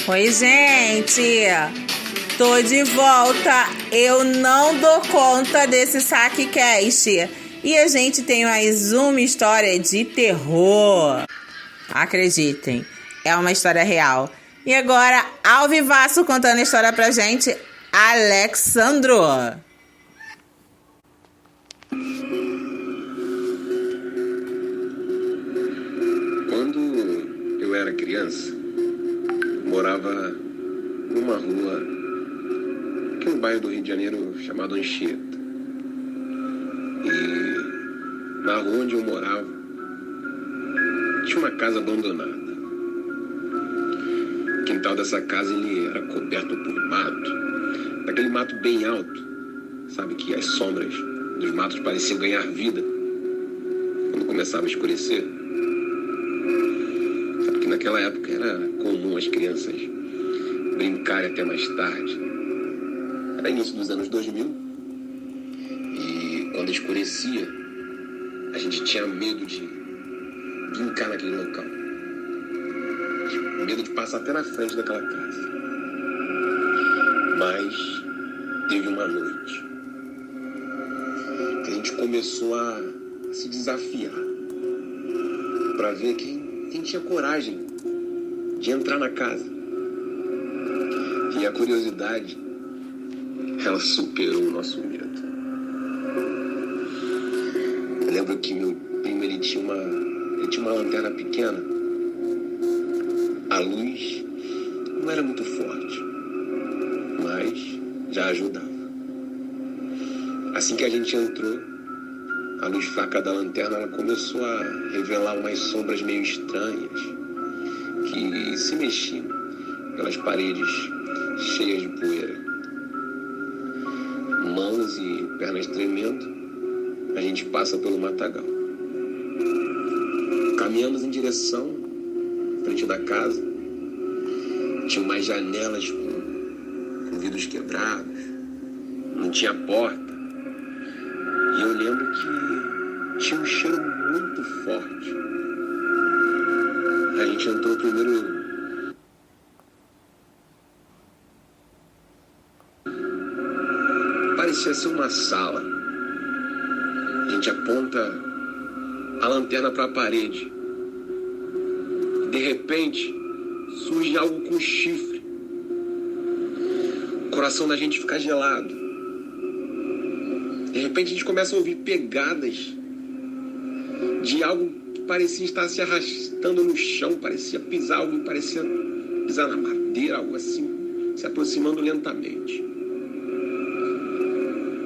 Oi, gente! Tô de volta. Eu não dou conta desse SaqueCast. E a gente tem mais uma história de terror. Acreditem, é uma história real. E agora, ao vivaço, contando a história pra gente, Alexandro. Quando eu era criança, morava numa rua aqui no bairro do Rio de Janeiro chamado Anchieta. E na rua onde eu morava tinha uma casa abandonada. O quintal dessa casa ele era coberto por mato, daquele mato bem alto, sabe, que as sombras dos matos pareciam ganhar vida quando começava a escurecer. Sabe que naquela época era comum as crianças brincarem até mais tarde. Era início dos anos 2000 e quando escurecia a gente tinha medo de brincar naquele local. Medo de passar até na frente daquela casa. Mas teve uma noite que a gente começou a se desafiar para ver quem tinha coragem de entrar na casa. E a curiosidade, ela superou o nosso medo. Eu lembro que meu primo ele tinha uma lanterna pequena. A luz não era muito forte, mas já ajudava. Assim que a gente entrou, a luz fraca da lanterna ela começou a revelar umas sombras meio estranhas que se mexiam pelas paredes cheias de poeira. Mãos e pernas tremendo, a gente passa pelo matagal. Caminhamos em direção à frente da casa. Tinha umas janelas com vidros quebrados, não tinha porta. E eu lembro que tinha um cheiro muito forte. A gente entrou primeiro. Parecia ser uma sala. A gente aponta a lanterna para a parede. De repente, surge algo com chifre. O coração da gente fica gelado. De repente, a gente começa a ouvir pegadas de algo que parecia estar se arrastando no chão, parecia pisar algo, parecia pisar na madeira, algo assim, se aproximando lentamente.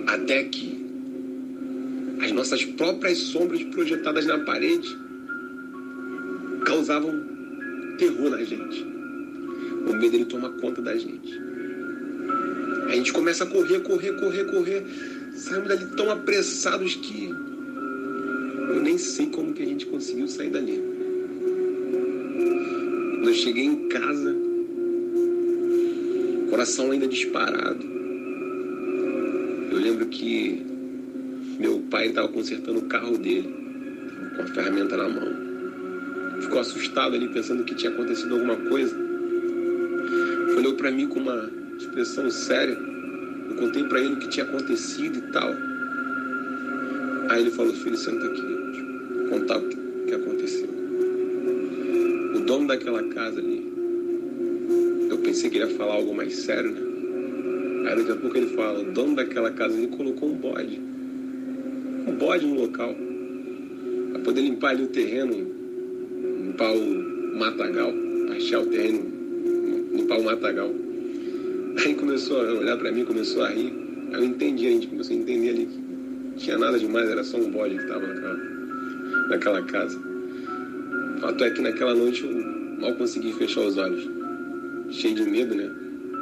Até que as nossas próprias sombras projetadas na parede causavam terror na gente. O medo ele toma conta da gente. A gente começa a correr. Saímos dali tão apressados que eu nem sei como que a gente conseguiu sair dali. Quando eu cheguei em casa, coração ainda disparado. Eu lembro que meu pai estava consertando o carro dele, com a ferramenta na mão. Ficou assustado ali, pensando que tinha acontecido alguma coisa. Olhou para mim com uma expressão séria. Eu contei para ele o que tinha acontecido e tal. Aí ele falou: filho, senta aqui, vou contar o que aconteceu. O dono daquela casa ali, eu pensei que ele ia falar algo mais sério, né? Aí daqui a pouco ele fala: o dono daquela casa ali colocou um bode no local, para poder limpar ali o terreno, limpar o matagal, achar o terreno, limpar o matagal. Aí começou a olhar pra mim, começou a rir. Aí eu entendi, a gente começou a entender ali que não tinha nada demais, era só um bode que tava naquela casa. O fato é que naquela noite eu mal consegui fechar os olhos, cheio de medo, né?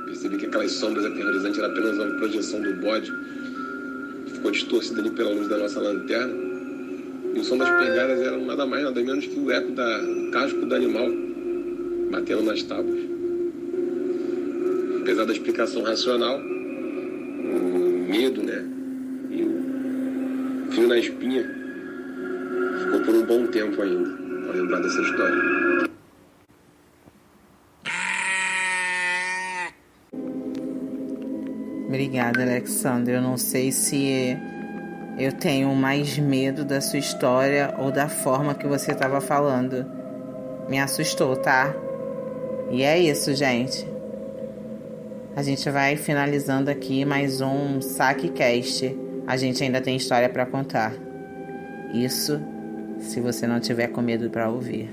Percebi que aquelas sombras aterrorizantes era apenas uma projeção do bode, que ficou distorcida ali pela luz da nossa lanterna. E o som das pegadas era nada mais, nada menos que o eco do casco do animal batendo nas tábuas. Apesar da explicação racional, o medo, né, e o frio na espinha ficou por um bom tempo ainda, para lembrar dessa história. Obrigada, Alexandre. Eu não sei se eu tenho mais medo da sua história ou da forma que você estava falando. Me assustou, tá? E é isso, gente. A gente vai finalizando aqui mais um SaqueCast. A gente ainda tem história para contar. Isso se você não tiver com medo para ouvir.